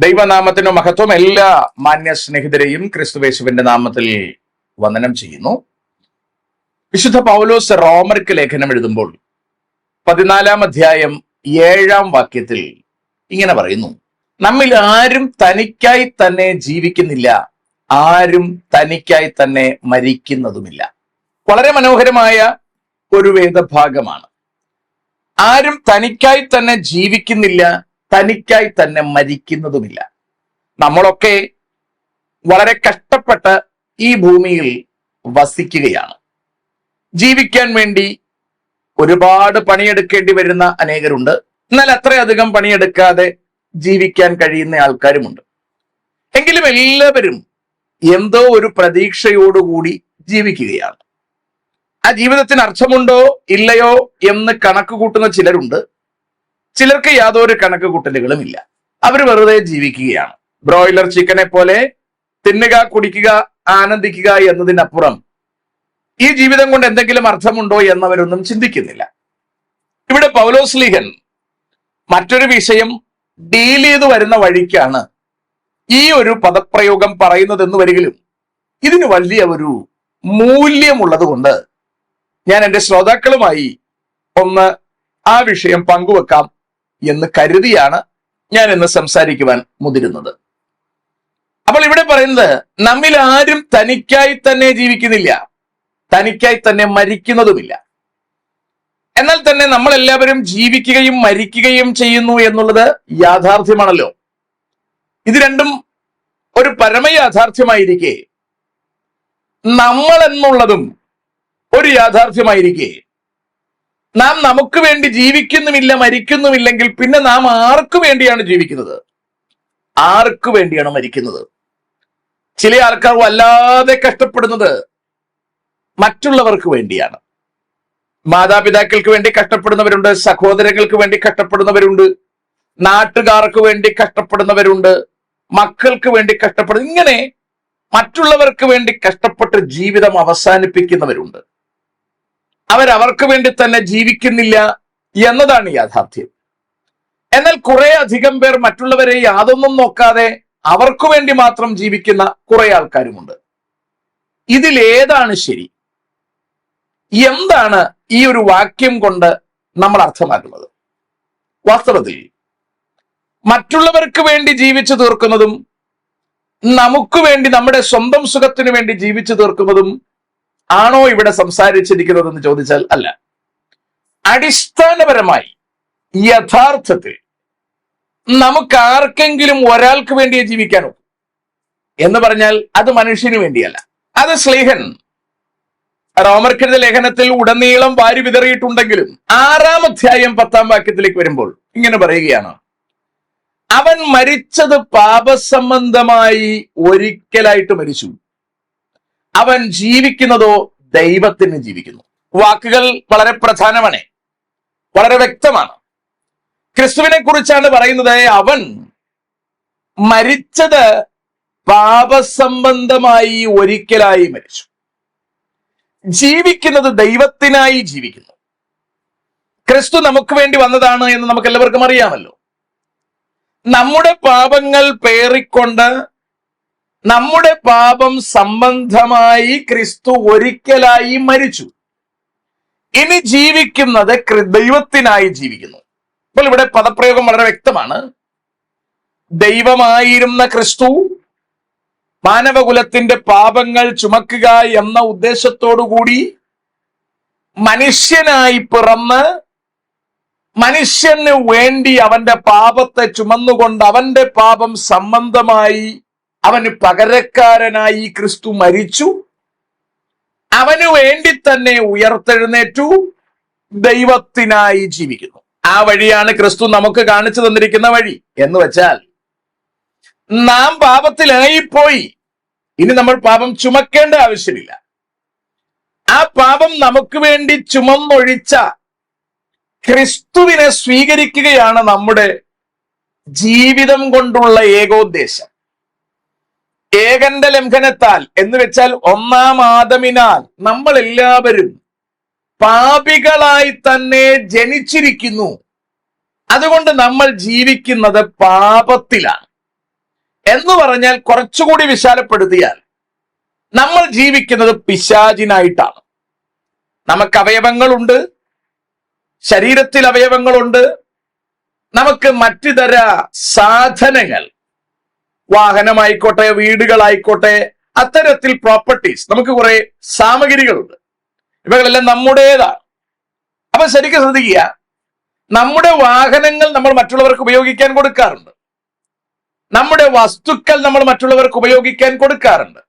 ദൈവനാമത്തിന് മഹത്വം. എല്ലാ മാന്യ സ്നേഹിതരെയും ക്രിസ്തുവേശുവിന്റെ നാമത്തിൽ വന്ദനം ചെയ്യുന്നു. വിശുദ്ധ പൗലോസ് റോമർക്ക് ലേഖനം എഴുതുമ്പോൾ 14 അധ്യായം 7 വാക്യത്തിൽ ഇങ്ങനെ പറയുന്നു: നമ്മിൽ ആരും തനിക്കായി തന്നെ ജീവിക്കുന്നില്ല, ആരും തനിക്കായി തന്നെ മരിക്കുന്നതുമില്ല. വളരെ മനോഹരമായ ഒരു വേദഭാഗമാണ്. ആരും തനിക്കായി തന്നെ ജീവിക്കുന്നില്ല, തനിക്കായി തന്നെ മരിക്കുന്നതുമില്ല. നമ്മളൊക്കെ വളരെ കഷ്ടപ്പെട്ട് ഈ ഭൂമിയിൽ വസിക്കുകയാണ്. ജീവിക്കാൻ വേണ്ടി ഒരുപാട് പണിയെടുക്കേണ്ടി വരുന്ന അനേകരുണ്ട്. എന്നാൽ അത്രയധികം പണിയെടുക്കാതെ ജീവിക്കാൻ കഴിയുന്ന ആൾക്കാരുമുണ്ട്. എങ്കിലും എല്ലാവരും എന്തോ ഒരു പ്രതീക്ഷയോടുകൂടി ജീവിക്കുകയാണ്. ആ ജീവിതത്തിന് അർത്ഥമുണ്ടോ ഇല്ലയോ എന്ന് കണക്ക് കൂട്ടുന്ന ചിലരുണ്ട്. ചിലർക്ക് യാതൊരു കണക്ക് കൂട്ടലുകളും ഇല്ല. അവർ വെറുതെ ജീവിക്കുകയാണ്. ബ്രോയിലർ ചിക്കനെ പോലെ തിന്നുക, കുടിക്കുക, ആനന്ദിക്കുക എന്നതിനപ്പുറം ഈ ജീവിതം കൊണ്ട് എന്തെങ്കിലും അർത്ഥമുണ്ടോ എന്നവരൊന്നും ചിന്തിക്കുന്നില്ല. ഇവിടെ പൗലോസ്ലീഹൻ മറ്റൊരു വിഷയം ഡീൽ ചെയ്ത് വരുന്ന വഴിക്കാണ് ഈ ഒരു പദപ്രയോഗം പറയുന്നതെന്ന് വരികിലും ഇതിന് വലിയ ഒരു മൂല്യമുള്ളത് കൊണ്ട് ഞാൻ എൻ്റെ ശ്രോതാക്കളുമായി ഒന്ന് ആ വിഷയം പങ്കുവെക്കാം എന്ന് കരുതിയാണ് ഞാൻ ഇന്ന് സംസാരിക്കുവാൻ മുതിരുന്നത്. അപ്പോൾ ഇവിടെ പറയുന്നത്, നമ്മിൽ ആരും തനിക്കായി തന്നെ ജീവിക്കുന്നില്ല, തനിക്കായി തന്നെ മരിക്കുന്നതുമില്ല. എന്നാൽ തന്നെ നമ്മൾ എല്ലാവരും ജീവിക്കുകയും മരിക്കുകയും ചെയ്യുന്നു എന്നുള്ളത് യാഥാർത്ഥ്യമാണല്ലോ. ഇത് രണ്ടും ഒരു പരമയാഥാർത്ഥ്യമായിരിക്കെ, നമ്മൾ എന്നുള്ളതും ഒരു യാഥാർത്ഥ്യമായിരിക്കെ, നാം നമുക്ക് വേണ്ടി ജീവിക്കുന്നുമില്ല, മരിക്കുന്നുമില്ലെങ്കിൽ പിന്നെ നാം ആർക്കു വേണ്ടിയാണ് ജീവിക്കുന്നത്? ആർക്കു വേണ്ടിയാണ് മരിക്കുന്നത്? ചില ആൾക്കാർ വല്ലാതെ കഷ്ടപ്പെടുന്നത് മറ്റുള്ളവർക്ക് വേണ്ടിയാണ്. മാതാപിതാക്കൾക്ക് വേണ്ടി കഷ്ടപ്പെടുന്നവരുണ്ട്, സഹോദരങ്ങൾക്ക് വേണ്ടി കഷ്ടപ്പെടുന്നവരുണ്ട്, നാട്ടുകാർക്ക് വേണ്ടി കഷ്ടപ്പെടുന്നവരുണ്ട്, മക്കൾക്ക് വേണ്ടി കഷ്ടപ്പെടുന്ന, ഇങ്ങനെ മറ്റുള്ളവർക്ക് വേണ്ടി കഷ്ടപ്പെട്ട് ജീവിതം അവസാനിപ്പിക്കുന്നവരുണ്ട്. അവർക്ക് വേണ്ടി തന്നെ ജീവിക്കുന്നില്ല എന്നതാണ് യാഥാർത്ഥ്യം. എന്നാൽ കുറെ അധികം പേർ മറ്റുള്ളവരെ യാതൊന്നും നോക്കാതെ അവർക്ക് വേണ്ടി മാത്രം ജീവിക്കുന്ന കുറെ ആൾക്കാരുമുണ്ട്. ഇതിലേതാണ് ശരി? എന്താണ് ഈ ഒരു വാക്യം കൊണ്ട് നമ്മൾ അർത്ഥമാക്കുന്നത്? വാസ്തവത്തിൽ മറ്റുള്ളവർക്ക് വേണ്ടി ജീവിച്ചു തീർക്കുന്നതും നമുക്ക് വേണ്ടി, നമ്മുടെ സ്വന്തം സുഖത്തിന് വേണ്ടി ജീവിച്ചു തീർക്കുന്നതും ആണോ ഇവിടെ സംസാരിച്ചിരിക്കുന്നതെന്ന് ചോദിച്ചാൽ അല്ല. അടിസ്ഥാനപരമായി യഥാർത്ഥത്തിൽ നമുക്ക് ആർക്കെങ്കിലും ഒരാൾക്ക് വേണ്ടിയേ ജീവിക്കാനോ എന്ന് പറഞ്ഞാൽ അത് മനുഷ്യന് വേണ്ടിയല്ല. അത് സ്ലീഹൻ റോമർക്കെഴുതിയ ലേഖനത്തിൽ ഉടനീളം വാരി വിതറിയിട്ടുണ്ടെങ്കിലും 6 അധ്യായം 10 വാക്യത്തിലേക്ക് വരുമ്പോൾ ഇങ്ങനെ പറയുകയാണ്: അവൻ മരിച്ചത് പാപസംബന്ധമായി ഒരിക്കലായിട്ട് മരിച്ചു, അവൻ ജീവിക്കുന്നതോ ദൈവത്തിന് ജീവിക്കുന്നു. വാക്കുകൾ വളരെ പ്രധാനമാണ്, വളരെ വ്യക്തമാണ്. ക്രിസ്തുവിനെ കുറിച്ചാണ് പറയുന്നത്. അവൻ മരിച്ചത് പാപസംബന്ധമായി ഒരിക്കലായി മരിച്ചു, ജീവിക്കുന്നത് ദൈവത്തിനായി ജീവിക്കുന്നു. ക്രിസ്തു നമുക്ക് വേണ്ടി വന്നതാണ് എന്ന് നമുക്ക് എല്ലാവർക്കും അറിയാമല്ലോ. നമ്മുടെ പാപങ്ങൾ പേറിക്കൊണ്ട്, നമ്മുടെ പാപം സംബന്ധമായി ക്രിസ്തു ഒരിക്കലായി മരിച്ചു. ഇനി ജീവിക്കുന്നത് ദൈവത്തിനായി ജീവിക്കുന്നു. അപ്പോൾ ഇവിടെ പദപ്രയോഗം വളരെ വ്യക്തമാണ്. ദൈവമായിരുന്ന ക്രിസ്തു മാനവകുലത്തിന്റെ പാപങ്ങൾ ചുമക്കുക എന്ന ഉദ്ദേശത്തോടുകൂടി മനുഷ്യനായി പിറന്ന് മനുഷ്യന് വേണ്ടി അവന്റെ പാപത്തെ ചുമന്നുകൊണ്ട് അവന്റെ പാപം സംബന്ധമായി അവന് പകരക്കാരനായി ക്രിസ്തു മരിച്ചു. അവന് വേണ്ടി തന്നെ ഉയർത്തെഴുന്നേറ്റു, ദൈവത്തിനായി ജീവിക്കുന്നു. ആ വഴിയാണ് ക്രിസ്തു നമുക്ക് കാണിച്ചു തന്നിരിക്കുന്ന വഴി. എന്ന് വെച്ചാൽ നാം പാപത്തിലായിപ്പോയി, ഇനി നമ്മൾ പാപം ചുമക്കേണ്ട ആവശ്യമില്ല. ആ പാപം നമുക്ക് വേണ്ടി ചുമന്നൊഴിച്ച ക്രിസ്തുവിനെ സ്വീകരിക്കുകയാണ് നമ്മുടെ ജീവിതം കൊണ്ടുള്ള ഏകോദ്ദേശം. ഏകന്റെ ലംഘനത്താൽ എന്ന് വെച്ചാൽ ഒന്നാം ആദമിനാൽ നമ്മൾ എല്ലാവരും പാപികളായി തന്നെ ജനിച്ചിരിക്കുന്നു. അതുകൊണ്ട് നമ്മൾ ജീവിക്കുന്നത് പാപത്തിലാണ്. എന്ന് പറഞ്ഞാൽ കുറച്ചുകൂടി വിശാലപ്പെടുത്തിയാൽ നമ്മൾ ജീവിക്കുന്നത് പിശാചിനായിട്ടാണ്. നമുക്ക് അവയവങ്ങളുണ്ട്, ശരീരത്തിൽ അവയവങ്ങളുണ്ട്, നമുക്ക് മറ്റു തര സാധനങ്ങൾ, വാഹനമായിക്കോട്ടെ, വീടുകളായിക്കോട്ടെ, അത്തരത്തിൽ പ്രോപ്പർട്ടീസ്, നമുക്ക് കുറെ സാമഗ്രികളുണ്ട്. ഇവകളെല്ലാം നമ്മുടേതാണ്. അപ്പൊ ശരിക്കും ശ്രദ്ധിക്കുക, നമ്മുടെ വാഹനങ്ങൾ നമ്മൾ മറ്റുള്ളവർക്ക് ഉപയോഗിക്കാൻ കൊടുക്കാറുണ്ട്, നമ്മുടെ വസ്തുക്കൾ നമ്മൾ മറ്റുള്ളവർക്ക് ഉപയോഗിക്കാൻ കൊടുക്കാറുണ്ട്,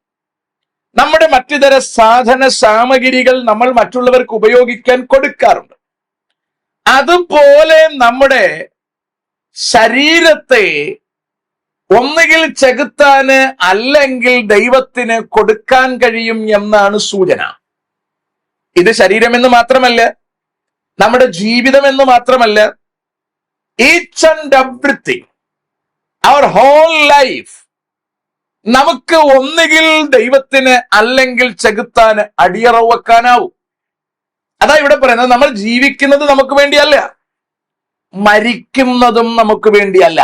നമ്മുടെ മറ്റു തര സാധന സാമഗ്രികൾ നമ്മൾ മറ്റുള്ളവർക്ക് ഉപയോഗിക്കാൻ കൊടുക്കാറുണ്ട്. അതുപോലെ നമ്മുടെ ശരീരത്തെ ഒന്നുകിൽ ചെകുത്താന് അല്ലെങ്കിൽ ദൈവത്തിന് കൊടുക്കാൻ കഴിയും എന്നാണ് സൂചന. ഇത് ശരീരമെന്ന് മാത്രമല്ല, നമ്മുടെ ജീവിതം എന്ന് മാത്രമല്ല, each and everything, our whole life നമുക്ക് ഒന്നുകിൽ ദൈവത്തിന് അല്ലെങ്കിൽ ചെകുത്താന് അടിയറവ് വെക്കാനാവും. അതാ ഇവിടെ പറയുന്നത്, നമ്മൾ ജീവിക്കുന്നത് നമുക്ക് വേണ്ടിയല്ല, മരിക്കുന്നതും നമുക്ക് വേണ്ടിയല്ല.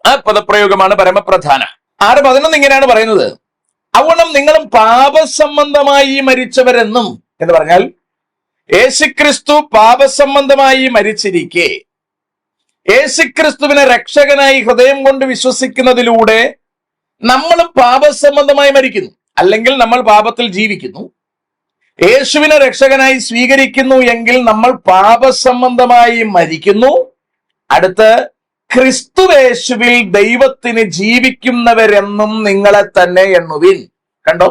ആ പദപ്രയോഗമാണ് പരമപ്രധാനം. 6:11 ഇങ്ങനെയാണ് പറയുന്നത്, അവണം നിങ്ങളും പാപസംബന്ധമായി മരിച്ചവരെന്നും, എന്ന് പറഞ്ഞാൽ യേശുക്രിസ്തു പാപസംബന്ധമായി മരിച്ചിരിക്കെ യേശുക്രിസ്തുവിനെ രക്ഷകനായി ഹൃദയം കൊണ്ട് വിശ്വസിക്കുന്നതിലൂടെ നമ്മളും പാപസംബന്ധമായി മരിക്കുന്നു. അല്ലെങ്കിൽ നമ്മൾ പാപത്തിൽ ജീവിക്കുന്നു. യേശുവിനെ രക്ഷകനായി സ്വീകരിക്കുന്നു എങ്കിൽ നമ്മൾ പാപസംബന്ധമായി മരിക്കുന്നു. അടുത്ത്, ക്രിസ്തുവേശുവിൽ ദൈവത്തിന് ജീവിക്കുന്നവരെന്നും നിങ്ങളെ തന്നെ എണ്ണുവിൻ. കണ്ടോ?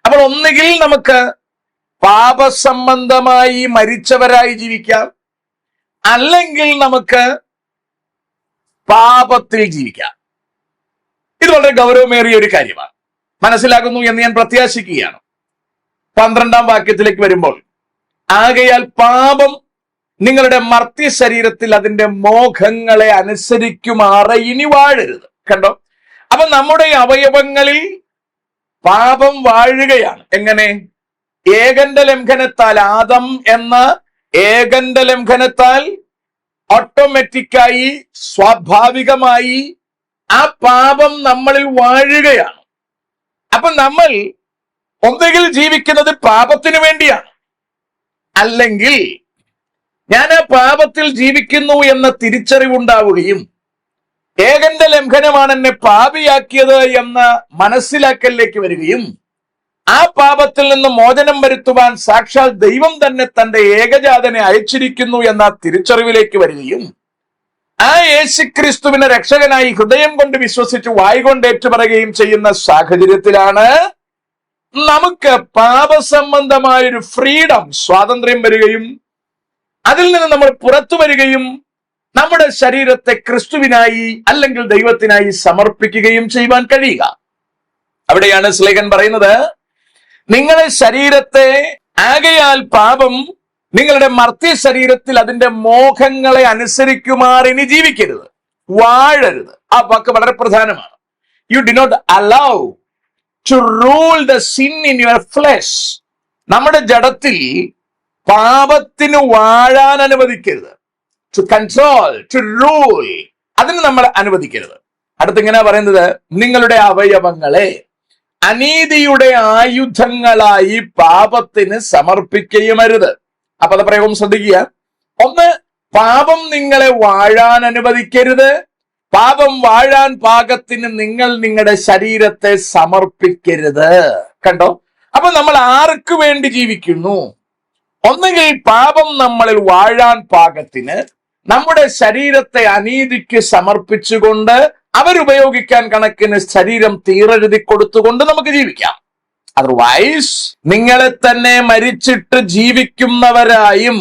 അപ്പോൾ ഒന്നുകിൽ നമുക്ക് പാപസംബന്ധമായി മരിച്ചവരായി ജീവിക്കാം, അല്ലെങ്കിൽ നമുക്ക് പാപത്തിൽ ജീവിക്കാം. ഇത് വളരെ ഗൗരവമേറിയ ഒരു കാര്യമാണ്, മനസ്സിലാകുന്നു എന്ന് ഞാൻ പ്രത്യാശിക്കുകയാണ്. 12-ാം വാക്യത്തിലേക്ക് വരുമ്പോൾ, ആകയാൽ പാപം നിങ്ങളുടെ മർത്യ ശരീരത്തിൽ അതിന്റെ മോഹങ്ങളെ അനുസരിക്കുമാറ് ഇനി വാഴരുത്. കണ്ടോ? അപ്പൊ നമ്മുടെ അവയവങ്ങളിൽ പാപം വാഴുകയാണ്. എങ്ങനെ? ഏകന്റെ ലംഘനത്താൽ, ആദം എന്ന ഏകന്റെ ലംഘനത്താൽ ഓട്ടോമാറ്റിക്കായി, സ്വാഭാവികമായി ആ പാപം നമ്മളിൽ വാഴുകയാണ്. അപ്പൊ നമ്മൾ ഒന്നുകിൽ ജീവിക്കുന്നത് പാപത്തിന് വേണ്ടിയാണ്, അല്ലെങ്കിൽ ഞാൻ ആ പാപത്തിൽ ജീവിക്കുന്നു എന്ന തിരിച്ചറിവുണ്ടാവുകയും ഏകന്റെ ലംഘനമാണ് എന്നെ പാപിയാക്കിയത് എന്ന മനസ്സിലാക്കലിലേക്ക് വരികയും ആ പാപത്തിൽ നിന്ന് മോചനം വരുത്തുവാൻ സാക്ഷാൽ ദൈവം തന്നെ തന്റെ ഏകജാതനെ അയച്ചിരിക്കുന്നു എന്ന തിരിച്ചറിവിലേക്ക് വരികയും ആ യേശുക്രിസ്തുവിനെ രക്ഷകനായി ഹൃദയം കൊണ്ട് വിശ്വസിച്ച് വായ്കൊണ്ട് ഏറ്റുപറയുകയും ചെയ്യുന്ന സാഹചര്യത്തിലാണ് നമുക്ക് പാപസംബന്ധമായൊരു ഫ്രീഡം, സ്വാതന്ത്ര്യം വരികയും അതിൽ നിന്ന് നമ്മൾ പുറത്തു വരികയും നമ്മുടെ ശരീരത്തെ ക്രിസ്തുവിനായി അല്ലെങ്കിൽ ദൈവത്തിനായി സമർപ്പിക്കുകയും ചെയ്യുവാൻ കഴിയുക. അവിടെയാണ് ശ്ലേഖൻ പറയുന്നത്, നിങ്ങളുടെ ശരീരത്തെ, ആകയാൽ പാപം നിങ്ങളുടെ മർത്യ ശരീരത്തിൽ അതിന്റെ മോഹങ്ങളെ അനുസരിക്കുമാർ ഇനി ജീവിക്കരുത്, വാഴരുത്. ആ വാക്ക് വളരെ പ്രധാനമാണ്. You do not allow to rule the sin in your flesh. നമ്മുടെ ജഡത്തിൽ പാപത്തിന് വാഴാൻ അനുവദിക്കരുത്. ടു കൺട്രോൾ, ടു റൂൾ, അതിന് നമ്മൾ അനുവദിക്കരുത്. അടുത്ത് ഇങ്ങനെ പറയുന്നത്, നിങ്ങളുടെ അവയവങ്ങളെ അനീതിയുടെ ആയുധങ്ങളായി പാപത്തിന് സമർപ്പിക്കുകയും അരുത്. അപ്പൊ അത് പ്രയോഗം ശ്രദ്ധിക്കുക. ഒന്ന്, പാപം നിങ്ങളെ വാഴാൻ അനുവദിക്കരുത്. പാപം വാഴാൻ പാകത്തിന് നിങ്ങൾ നിങ്ങളുടെ ശരീരത്തെ സമർപ്പിക്കരുത്. കണ്ടോ? അപ്പൊ നമ്മൾ ആർക്ക് വേണ്ടി ജീവിക്കുന്നു? ഒന്നുകിൽ പാപം നമ്മളിൽ വാഴാൻ പാകത്തിന് നമ്മുടെ ശരീരത്തെ അനീതിക്ക് സമർപ്പിച്ചുകൊണ്ട് അവരുപയോഗിക്കാൻ കണക്കിന് ശരീരം തീരെഴുതി കൊടുത്തുകൊണ്ട് നമുക്ക് ജീവിക്കാം. അതർവൈസ് നിങ്ങളെ തന്നെ മരിച്ചിട്ട് ജീവിക്കുന്നവരായും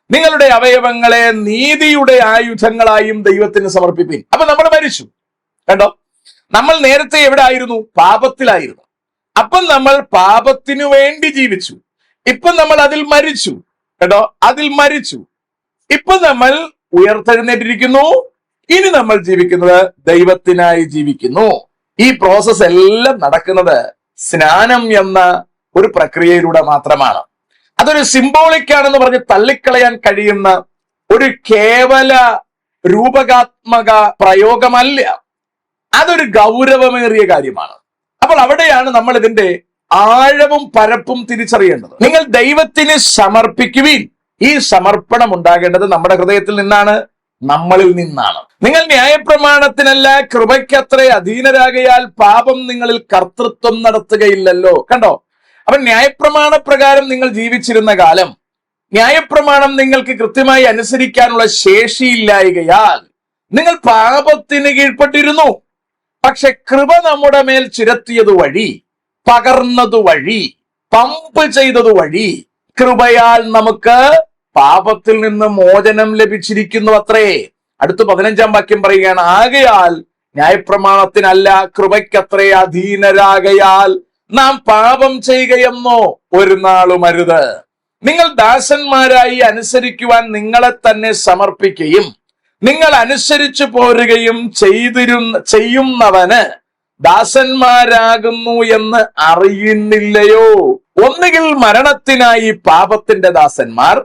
നിങ്ങളുടെ അവയവങ്ങളെ നീതിയുടെ ആയുധങ്ങളായും ദൈവത്തിന് സമർപ്പിപ്പിൻ. അപ്പൊ നമ്മൾ മരിച്ചു. കണ്ടോ? നമ്മൾ നേരത്തെ എവിടെ ആയിരുന്നു? പാപത്തിലായിരുന്നു. അപ്പം നമ്മൾ പാപത്തിനു വേണ്ടി ജീവിച്ചു. ഇപ്പൊ നമ്മൾ അതിൽ മരിച്ചു. കേട്ടോ? അതിൽ മരിച്ചു. ഇപ്പൊ നമ്മൾ ഉയർത്തെഴുന്നേറ്റിരിക്കുന്നു. ഇനി നമ്മൾ ജീവിക്കുന്നത് ദൈവത്തിനായി ജീവിക്കുന്നു. ഈ പ്രോസസ് എല്ലാം നടക്കുന്നത് സ്നാനം എന്ന ഒരു പ്രക്രിയയിലൂടെ മാത്രമാണ്. അതൊരു സിംബോളിക് ആണെന്ന് പറഞ്ഞ് തള്ളിക്കളയാൻ കഴിയുന്ന ഒരു കേവല രൂപകാത്മക പ്രയോഗമല്ല. അതൊരു ഗൗരവമേറിയ കാര്യമാണ്. അപ്പോൾ അവിടെയാണ് നമ്മൾ ഇതിന്റെ ആഴവും പരപ്പും തിരിച്ചറിയേണ്ടത്. നിങ്ങൾ ദൈവത്തിന് സമർപ്പിക്കുവിൻ. ഈ സമർപ്പണം ഉണ്ടാകേണ്ടത് നമ്മുടെ ഹൃദയത്തിൽ നിന്നാണ്, നമ്മളിൽ നിന്നാണ്. നിങ്ങൾ ന്യായപ്രമാണത്തിനല്ല കൃപയ്ക്കത്രേ അധീനരാകയാൽ പാപം നിങ്ങളിൽ കർത്തൃത്വം നടത്തുകയില്ലല്ലോ. കണ്ടോ? അപ്പൊ ന്യായപ്രമാണ പ്രകാരം നിങ്ങൾ ജീവിച്ചിരുന്ന കാലം, ന്യായപ്രമാണം നിങ്ങൾക്ക് കൃത്യമായി അനുസരിക്കാനുള്ള ശേഷിയില്ലായകയാൽ നിങ്ങൾ പാപത്തിന് കീഴ്പ്പെട്ടിരുന്നു. പക്ഷെ കൃപ നമ്മുടെ മേൽ ചുരത്തിയതു വഴി, പകർന്നതു വഴി, പമ്പ് ചെയ്തതു വഴി കൃപയാൽ നമുക്ക് പാപത്തിൽ നിന്ന് മോചനം ലഭിച്ചിരിക്കുന്നു അത്രേ. അടുത്ത 15-ാം വാക്യം പറയുകയാണ്, ആകയാൽ ന്യായപ്രമാണത്തിനല്ല കൃപയ്ക്കത്രേ അധീനരാകയാൽ നാം പാപം ചെയ്യുകയെന്നോ ഒരു നാളും അരുത്. നിങ്ങൾ ദാസന്മാരായി അനുസരിക്കുവാൻ നിങ്ങളെ തന്നെ സമർപ്പിക്കുകയും നിങ്ങൾ അനുസരിച്ചു പോരുകയും ചെയ്യുന്നവന് ദാസന്മാരാകുന്നു എന്ന് അറിയുന്നില്ലയോ? ഒന്നുകിൽ മരണത്തിനായി പാപത്തിന്റെ ദാസന്മാർ,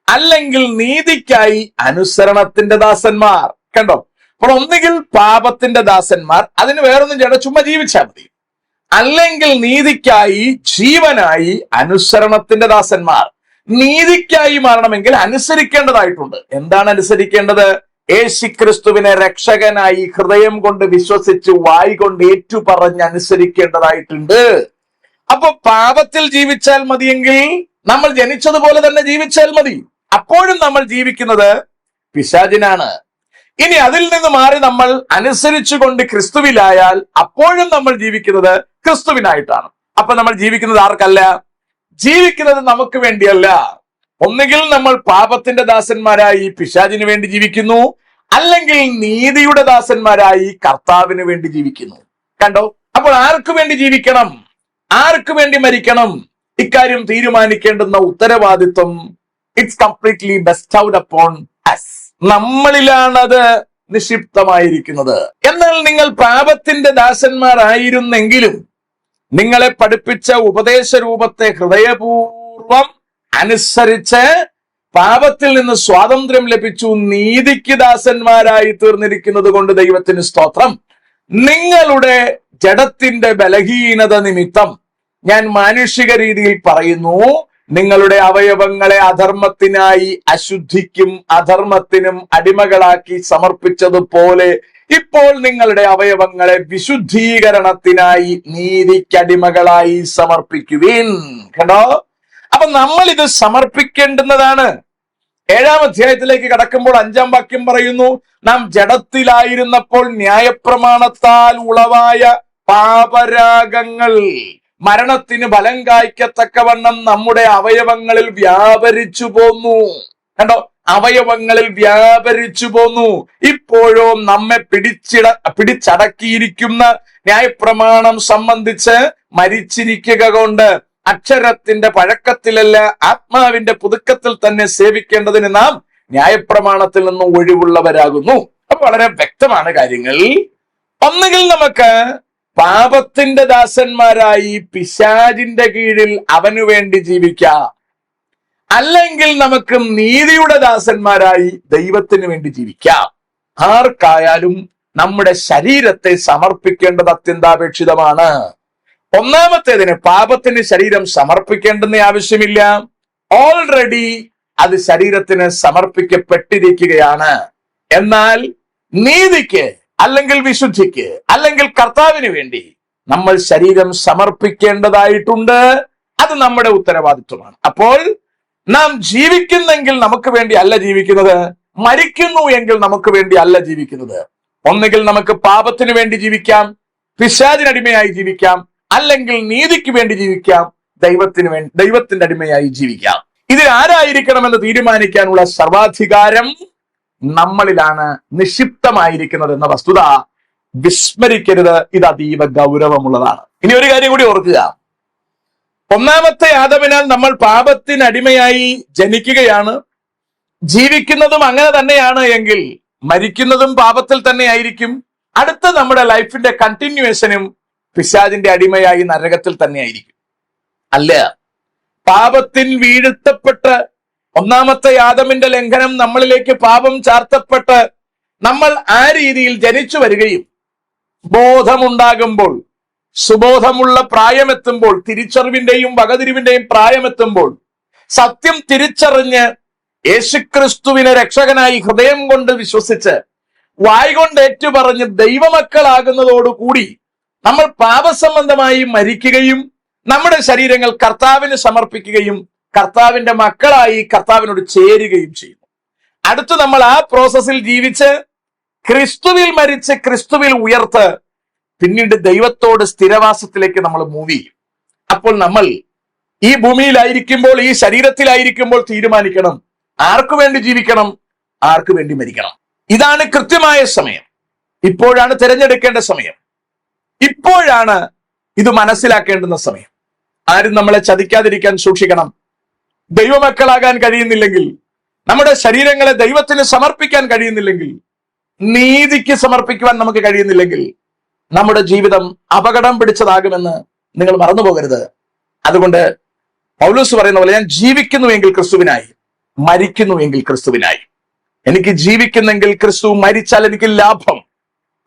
അല്ലെങ്കിൽ നീതിക്കായി അനുസരണത്തിന്റെ ദാസന്മാർ. കണ്ടോ? അപ്പോൾ ഒന്നുകിൽ പാപത്തിന്റെ ദാസന്മാർ, അതിന് വേറൊന്നും ചെയ്യണ്ട, ചുമ്മാ ജീവിച്ചാൽ മതി. അല്ലെങ്കിൽ നീതിക്കായി, ജീവനായി അനുസരണത്തിന്റെ ദാസന്മാർ. നീതിക്കായി മാറണമെങ്കിൽ അനുസരിക്കേണ്ടതായിട്ടുണ്ട്. എന്താണ് അനുസരിക്കേണ്ടത്? യേശുക്രിസ്തുവിനെ രക്ഷകനായി ഹൃദയം കൊണ്ട് വിശ്വസിച്ച് വായ് കൊണ്ട് ഏറ്റുപറഞ്ഞ് അനുസരിക്കേണ്ടതായിട്ടുണ്ട്. അപ്പൊ പാപത്തിൽ ജീവിച്ചാൽ മതിയെങ്കിൽ നമ്മൾ ജനിച്ചതുപോലെ തന്നെ ജീവിച്ചാൽ മതി. അപ്പോഴും നമ്മൾ ജീവിക്കുന്നത് പിശാചിനാണ്. ഇനി അതിൽ നിന്ന് മാറി നമ്മൾ അനുസരിച്ചുകൊണ്ട് ക്രിസ്തുവിലായാൽ അപ്പോഴും നമ്മൾ ജീവിക്കുന്നത് ക്രിസ്തുവിനായിട്ടാണ്. അപ്പൊ നമ്മൾ ജീവിക്കുന്നത് ആർക്കല്ല? ജീവിക്കുന്നത് നമുക്ക് വേണ്ടിയല്ല. ഒന്നുകിൽ നമ്മൾ പാപത്തിന്റെ ദാസന്മാരായി പിശാചിന് വേണ്ടി ജീവിക്കുന്നു, അല്ലെങ്കിൽ നീതിയുടെ ദാസന്മാരായി കർത്താവിന് വേണ്ടി ജീവിക്കുന്നു. കണ്ടോ? അപ്പോൾ ആർക്കു വേണ്ടി ജീവിക്കണം, ആർക്കു വേണ്ടി മരിക്കണം, ഇക്കാര്യം തീരുമാനിക്കേണ്ടുന്ന ഉത്തരവാദിത്വം ഇറ്റ്സ് കംപ്ലീറ്റ്ലി ബെസ്റ്റൗഡ് അപ്പോൺ അസ്. നമ്മളിലാണത് നിക്ഷിപ്തമായിരിക്കുന്നത്. എന്നാൽ നിങ്ങൾ പാപത്തിന്റെ ദാസന്മാരായിരുന്നെങ്കിലും നിങ്ങളെ പഠിപ്പിച്ച ഉപദേശ രൂപത്തെ ഹൃദയപൂർവം അനുസരിച്ച് പാപത്തിൽ നിന്ന് സ്വാതന്ത്ര്യം ലഭിച്ചു നീതിക്ക് ദാസന്മാരായി തീർന്നിരിക്കുന്നത് കൊണ്ട് ദൈവത്തിന് സ്തോത്രം. നിങ്ങളുടെ ജഡത്തിന്റെ ബലഹീനത നിമിത്തം ഞാൻ മാനുഷിക രീതിയിൽ പറയുന്നു, നിങ്ങളുടെ അവയവങ്ങളെ അധർമ്മത്തിനായി അശുദ്ധിക്കും അധർമ്മത്തിനും അടിമകളാക്കി സമർപ്പിച്ചതുപോലെ ഇപ്പോൾ നിങ്ങളുടെ അവയവങ്ങളെ വിശുദ്ധീകരണത്തിനായി നീതിക്കടിമകളായി സമർപ്പിക്കുവിൻ. കണ്ടോ? അപ്പൊ നമ്മൾ ഇത് സമർപ്പിക്കേണ്ടുന്നതാണ്. 7-ാം അധ്യായത്തിലേക്ക് കടക്കുമ്പോൾ 5-ാം വാക്യം പറയുന്നു, നാം ജഡത്തിലായിരുന്നപ്പോൾ ന്യായപ്രമാണത്താൽ ഉളവായ പാപരാഗങ്ങൾ മരണത്തിന് ഫലം കായ്ക്കത്തക്കവണ്ണം നമ്മുടെ അവയവങ്ങളിൽ വ്യാപരിച്ചു പോന്നു. കണ്ടോ? അവയവങ്ങളിൽ വ്യാപരിച്ചു പോന്നു. ഇപ്പോഴോ നമ്മെ പിടിച്ചടക്കിയിരിക്കുന്ന ന്യായപ്രമാണം സംബന്ധിച്ച് മരിച്ചിരിക്കുക കൊണ്ട് അക്ഷരത്തിന്റെ പഴക്കത്തിലല്ല ആത്മാവിന്റെ പുതുക്കത്തിൽ തന്നെ സേവിക്കേണ്ടതിന് നാം ന്യായപ്രമാണത്തിൽ നിന്നും ഒഴിവുള്ളവരാകുന്നു. അപ്പൊ വളരെ വ്യക്തമാണ് കാര്യങ്ങൾ. ഒന്നുകിൽ നമുക്ക് പാപത്തിന്റെ ദാസന്മാരായി പിശാചിന്റെ കീഴിൽ അവനു വേണ്ടി ജീവിക്കാം, അല്ലെങ്കിൽ നമുക്ക് നീതിയുടെ ദാസന്മാരായി ദൈവത്തിന് വേണ്ടി ജീവിക്കാം. ആർക്കായാലും നമ്മുടെ ശരീരത്തെ സമർപ്പിക്കേണ്ടത് അത്യന്താപേക്ഷിതമാണ്. ഒന്നാമത്തേതിന് പാപത്തിന് ശരീരം സമർപ്പിക്കേണ്ടെന്ന ആവശ്യമില്ല. ഓൾറെഡി അത് ശരീരത്തിന് സമർപ്പിക്കപ്പെട്ടിരിക്കുകയാണ്. എന്നാൽ നീതിക്ക്, അല്ലെങ്കിൽ വിശുദ്ധിക്ക്, അല്ലെങ്കിൽ കർത്താവിന് വേണ്ടി നമ്മൾ ശരീരം സമർപ്പിക്കേണ്ടതായിട്ടുണ്ട്. അത് നമ്മുടെ ഉത്തരവാദിത്വമാണ്. അപ്പോൾ നാം ജീവിക്കുന്നെങ്കിൽ നമുക്ക് വേണ്ടി അല്ല ജീവിക്കുന്നത്, മരിക്കുന്നു എങ്കിൽ നമുക്ക് വേണ്ടി അല്ല ജീവിക്കുന്നത്. ഒന്നുകിൽ നമുക്ക് പാപത്തിന് വേണ്ടി ജീവിക്കാം, പിശാചിനടിമയായി ജീവിക്കാം, അല്ലെങ്കിൽ നീതിക്ക് വേണ്ടി ജീവിക്കാം, ദൈവത്തിന്റെ അടിമയായി ജീവിക്കാം. ഇതിൽ ആരായിരിക്കണമെന്ന് തീരുമാനിക്കാനുള്ള സർവാധികാരം നമ്മളിലാണ് നിക്ഷിപ്തമായിരിക്കുന്നത് എന്ന വസ്തുത വിസ്മരിക്കരുത്. ഇത് അതീവ ഗൗരവമുള്ളതാണ്. ഇനി ഒരു കാര്യം കൂടി ഓർക്കുക. ഒന്നാമത്തെ ആദമിനാൽ നമ്മൾ പാപത്തിനടിമയായി ജനിക്കുകയാണ്, ജീവിക്കുന്നതും അങ്ങനെ തന്നെയാണ് എങ്കിൽ മരിക്കുന്നതും പാപത്തിൽ തന്നെ ആയിരിക്കും. അടുത്ത നമ്മുടെ ലൈഫിന്റെ കണ്ടിന്യൂവേഷനും പിശാചിന്റെ അടിമയായി നരകത്തിൽ തന്നെ ആയിരിക്കും. അല്ല, പാപത്തിൽ വീഴ്ത്തപ്പെട്ട് ഒന്നാമത്തെ ആദമിന്റെ ലംഘനം നമ്മളിലേക്ക് പാപം ചാർത്തപ്പെട്ട് നമ്മൾ ആ രീതിയിൽ ജനിച്ചു വരികയും ബോധമുണ്ടാകുമ്പോൾ, സുബോധമുള്ള പ്രായമെത്തുമ്പോൾ, തിരിച്ചറിവിന്റെയും വകതിരിവിന്റെയും പ്രായമെത്തുമ്പോൾ, സത്യം തിരിച്ചറിഞ്ഞ് യേശുക്രിസ്തുവിനെ രക്ഷകനായി ഹൃദയം കൊണ്ട് വിശ്വസിച്ച് വായ് കൊണ്ട് ഏറ്റുപറഞ്ഞ് ദൈവമക്കളാകുന്നതോടുകൂടി നമ്മൾ പാപസംബന്ധമായി മരിക്കുകയും നമ്മുടെ ശരീരങ്ങൾ കർത്താവിന് സമർപ്പിക്കുകയും കർത്താവിന്റെ മക്കളായി കർത്താവിനോട് ചേരുകയും ചെയ്യുന്നു. അടുത്ത് നമ്മൾ ആ പ്രോസസ്സിൽ ജീവിച്ച് ക്രിസ്തുവിൽ മരിച്ച് ക്രിസ്തുവിൽ ഉയർത്ത് പിന്നീട് ദൈവത്തോട് സ്ഥിരവാസത്തിലേക്ക് നമ്മൾ മൂവ് ചെയ്യും. അപ്പോൾ നമ്മൾ ഈ ഭൂമിയിലായിരിക്കുമ്പോൾ, ഈ ശരീരത്തിലായിരിക്കുമ്പോൾ തീരുമാനിക്കണം ആർക്കു വേണ്ടി ജീവിക്കണം, ആർക്കു വേണ്ടി മരിക്കണം. ഇതാണ് കൃത്യമായ സമയം. ഇപ്പോഴാണ് തിരഞ്ഞെടുക്കേണ്ട സമയം. ഇപ്പോഴാണ് ഇത് മനസ്സിലാക്കേണ്ടുന്ന സമയം. ആരും നമ്മളെ ചതിക്കാതിരിക്കാൻ സൂക്ഷിക്കണം. ദൈവമക്കളാകാൻ കഴിയുന്നില്ലെങ്കിൽ, നമ്മുടെ ശരീരങ്ങളെ ദൈവത്തിന് സമർപ്പിക്കാൻ കഴിയുന്നില്ലെങ്കിൽ, നീതിക്ക് സമർപ്പിക്കുവാൻ നമുക്ക് കഴിയുന്നില്ലെങ്കിൽ നമ്മുടെ ജീവിതം അപകടം പിടിച്ചതാകുമെന്ന് നിങ്ങൾ മറന്നു പോകരുത്. അതുകൊണ്ട് പൗലോസ് പറയുന്ന പോലെ, ഞാൻ ജീവിക്കുന്നുവെങ്കിൽ ക്രിസ്തുവിനായി, മരിക്കുന്നുവെങ്കിൽ ക്രിസ്തുവിനായി. എനിക്ക് ജീവിക്കുന്നെങ്കിൽ ക്രിസ്തു, മരിച്ചാൽ എനിക്ക് ലാഭം.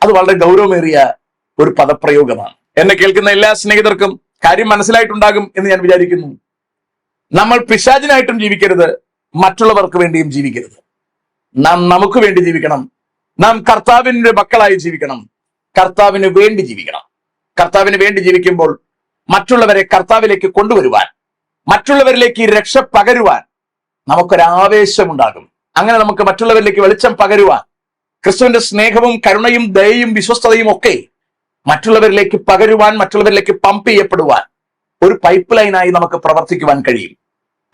അത് വളരെ ഗൗരവമേറിയ ഒരു പദപ്രയോഗമാണ്. എന്നെ കേൾക്കുന്ന എല്ലാ സ്നേഹിതർക്കും കാര്യം മനസ്സിലായിട്ടുണ്ടാകും എന്ന് ഞാൻ വിചാരിക്കുന്നു. നമ്മൾ പിശാചിനായിട്ടും ജീവിക്കരുത്, മറ്റുള്ളവർക്ക് വേണ്ടിയും ജീവിക്കരുത്. നാം നമുക്ക് വേണ്ടി ജീവിക്കണം. നാം കർത്താവിന്റെ മക്കളായി ജീവിക്കണം. കർത്താവിന് വേണ്ടി ജീവിക്കണം. കർത്താവിന് വേണ്ടി ജീവിക്കുമ്പോൾ മറ്റുള്ളവരെ കർത്താവിലേക്ക് കൊണ്ടുവരുവാൻ, മറ്റുള്ളവരിലേക്ക് രക്ഷ പകരുവാൻ നമുക്കൊരാവേശമുണ്ടാകും. അങ്ങനെ നമുക്ക് മറ്റുള്ളവരിലേക്ക് വെളിച്ചം പകരുവാൻ, ക്രിസ്തുവിന്റെ സ്നേഹവും കരുണയും ദയയും വിശ്വസ്തതയും ഒക്കെ മറ്റുള്ളവരിലേക്ക് പകരുവാൻ, മറ്റുള്ളവരിലേക്ക് പമ്പ് ചെയ്യപ്പെടുവാൻ ഒരു പൈപ്പ് ലൈനായി നമുക്ക് പ്രവർത്തിക്കുവാൻ കഴിയും.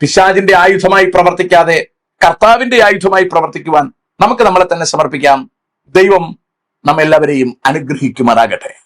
പിശാചിന്റെ ആയുധമായി പ്രവർത്തിക്കാതെ കർത്താവിന്റെ ആയുധമായി പ്രവർത്തിക്കുവാൻ നമുക്ക് നമ്മളെ തന്നെ സമർപ്പിക്കാം. ദൈവം നമ്മെല്ലാവരെയും അനുഗ്രഹിക്കുമാറാകട്ടെ.